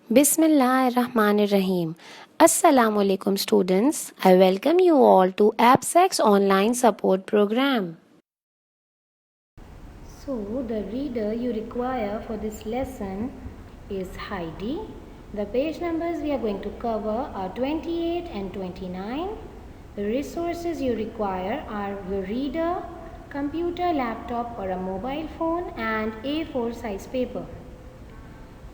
Bismillahirrahmanirrahim. Assalamu alaikum students. I welcome you all to AppSex online support program. So the reader you require for this lesson is Heidi. The page numbers we are going to cover are 28 and 29. The resources you require are your reader, computer, laptop or a mobile phone and A4 size paper.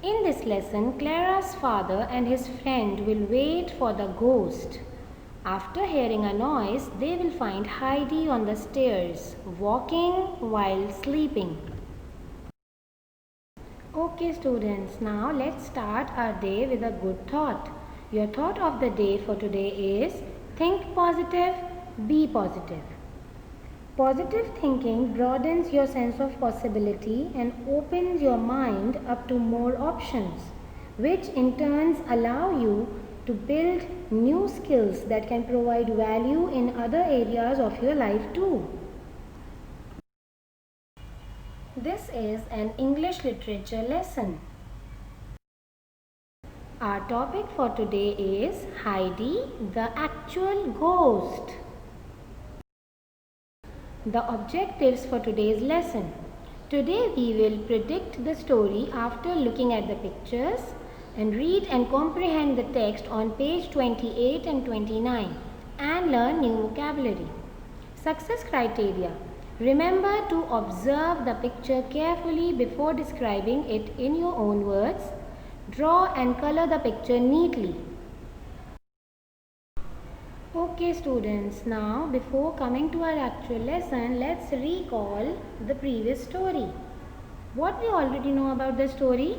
In this lesson, Clara's father and his friend will wait for the ghost. After hearing a noise, they will find Heidi on the stairs, walking while sleeping. Okay students, now let's start our day with a good thought. Your thought of the day for today is think positive, be positive. Positive thinking broadens your sense of possibility and opens your mind up to more options, which in turn allow you to build new skills that can provide value in other areas of your life too. This is an English literature lesson. Our topic for today is Heidi, the actual ghost. The objectives for today's lesson. Today we will predict the story after looking at the pictures and read and comprehend the text on page 28 and 29 and learn new vocabulary. Success criteria. Remember to observe the picture carefully before describing it in your own words. Draw and color the picture neatly. Okay students, now before coming to our actual lesson, let's recall the previous story. What we already know about the story?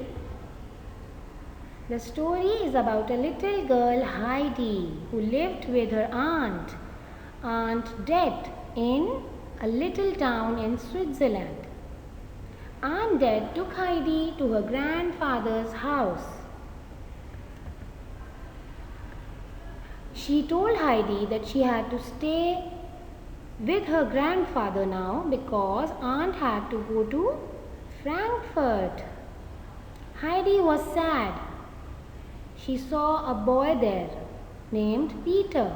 The story is about a little girl Heidi who lived with her Aunt Det, in a little town in Switzerland. Aunt Det took Heidi to her grandfather's house. She told Heidi that she had to stay with her grandfather now because Aunt had to go to Frankfurt. Heidi was sad. She saw a boy there named Peter.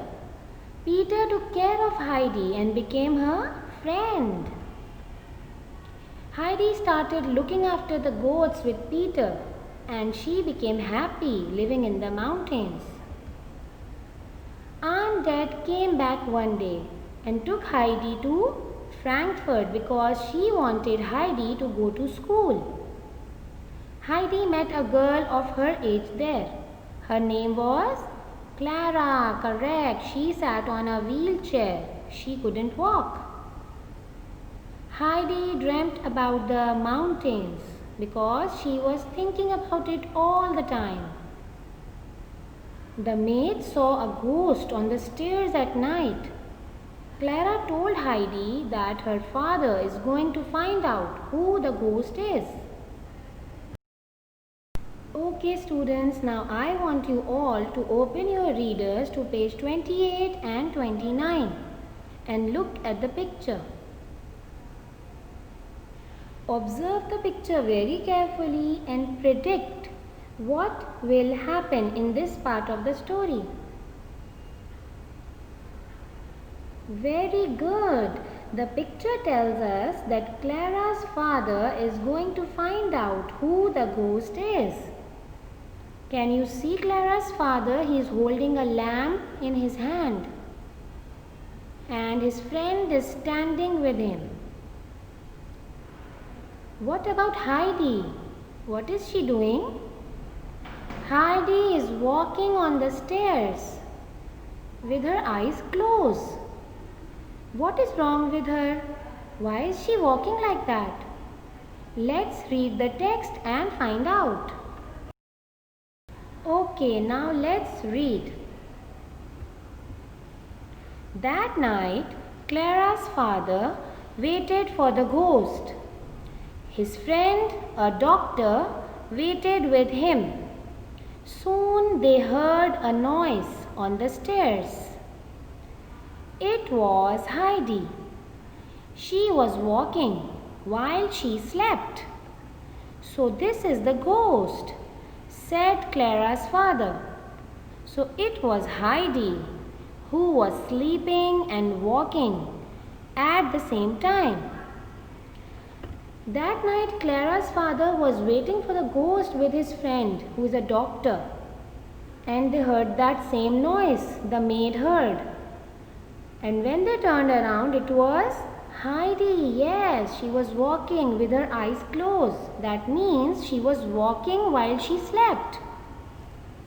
Peter took care of Heidi and became her friend. Heidi started looking after the goats with Peter and she became happy living in the mountains. Aunt Det came back one day and took Heidi to Frankfurt because she wanted Heidi to go to school. Heidi met a girl of her age there. Her name was Clara, correct. She sat on a wheelchair. She couldn't walk. Heidi dreamt about the mountains because she was thinking about it all the time. The maid saw a ghost on the stairs at night. Clara told Heidi that her father is going to find out who the ghost is. Okay students, now I want you all to open your readers to page 28 and 29 and look at the picture. Observe the picture very carefully and predict what will happen in this part of the story. Very good. The picture tells us that Clara's father is going to find out who the ghost is. Can you see Clara's father? He is holding a lamp in his hand and his friend is standing with him. What about Heidi? What is she doing? Heidi is walking on the stairs with her eyes closed. What is wrong with her? Why is she walking like that? Let's read the text and find out. Okay, now let's read. That night, Clara's father waited for the ghost. His friend, a doctor, waited with him. Soon they heard a noise on the stairs. It was Heidi. She was walking while she slept. So this is the ghost. said Clara's father. So it was Heidi who was sleeping and walking at the same time. That night, Clara's father was waiting for the ghost with his friend, who is a doctor. And they heard that same noise the maid heard. And when they turned around, it was Heidi. Yes, she was walking with her eyes closed. That means she was walking while she slept.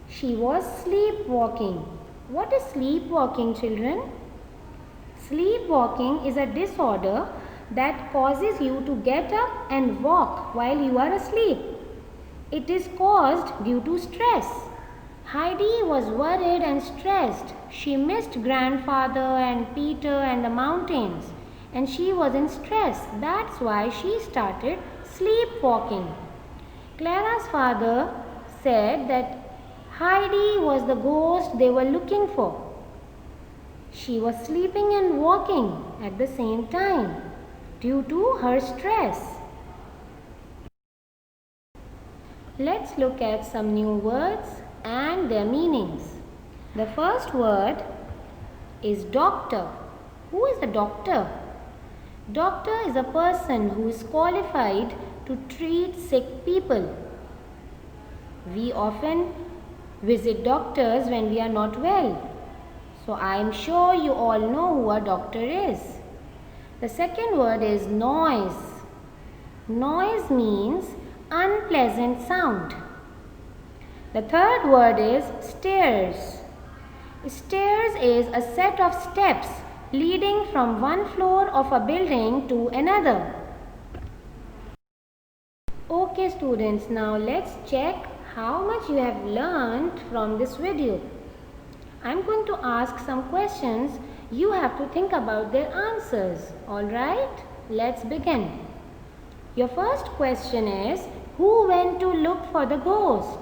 She was sleepwalking. What is sleepwalking, children? Sleepwalking is a disorder that causes you to get up and walk while you are asleep. It is caused due to stress. Heidi was worried and stressed. She missed grandfather and Peter and the mountains, and she was in stress. That's why she started sleepwalking. Clara's father said that Heidi was the ghost they were looking for. She was sleeping and walking at the same time due to her stress. Let's look at some new words and their meanings. The first word is doctor. Who is a doctor? Doctor is a person who is qualified to treat sick people. We often visit doctors when we are not well. So I am sure you all know who a doctor is. The second word is noise. Noise means unpleasant sound. The third word is stairs. Stairs is a set of steps leading from one floor of a building to another. Okay students, now let's check how much you have learned from this video. I am going to ask some questions. You have to think about their answers. Alright, let's begin. Your first question is, who went to look for the ghost?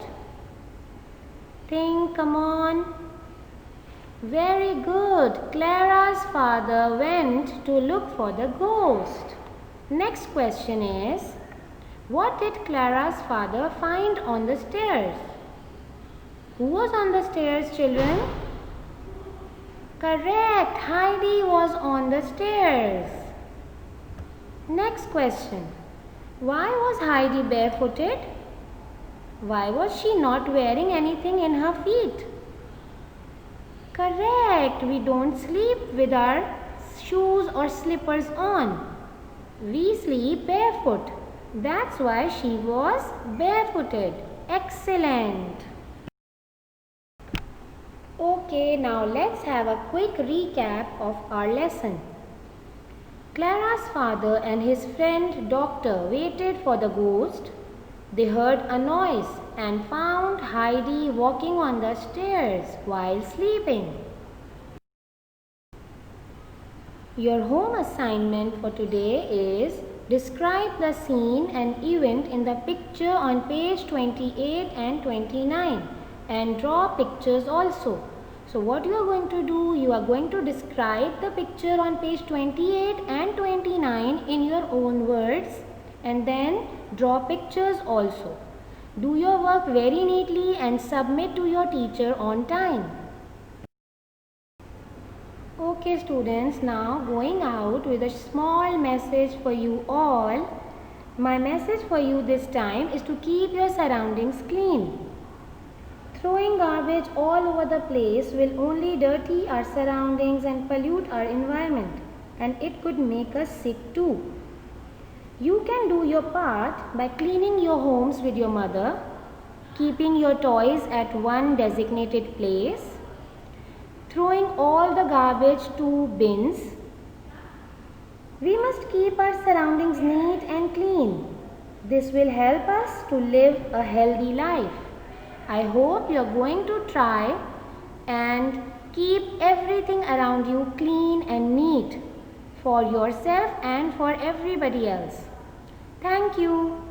Think, come on. Very good. Clara's father went to look for the ghost. Next question is, what did Clara's father find on the stairs? Who was on the stairs, children? Correct. Heidi was on the stairs. Next question. Why was Heidi barefooted? Why was she not wearing anything in her feet? Correct. We don't sleep with our shoes or slippers on. We sleep barefoot. That's why she was barefooted. Excellent. Okay, now let's have a quick recap of our lesson. Clara's father and his friend doctor waited for the ghost. They heard a noise and found Heidi walking on the stairs while sleeping. Your home assignment for today is describe the scene and event in the picture on page 28 and 29 and draw pictures also. So what you are going to do, you are going to describe the picture on page 28 and 29 in your own words and then draw pictures also. Do your work very neatly and submit to your teacher on time. Okay students, now going out with a small message for you all. My message for you this time is to keep your surroundings clean. Throwing garbage all over the place will only dirty our surroundings and pollute our environment, and it could make us sick too. You can do your part by cleaning your homes with your mother, keeping your toys at one designated place, throwing all the garbage to bins. We must keep our surroundings neat and clean. This will help us to live a healthy life. I hope you are going to try and keep everything around you clean and neat for yourself and for everybody else. Thank you.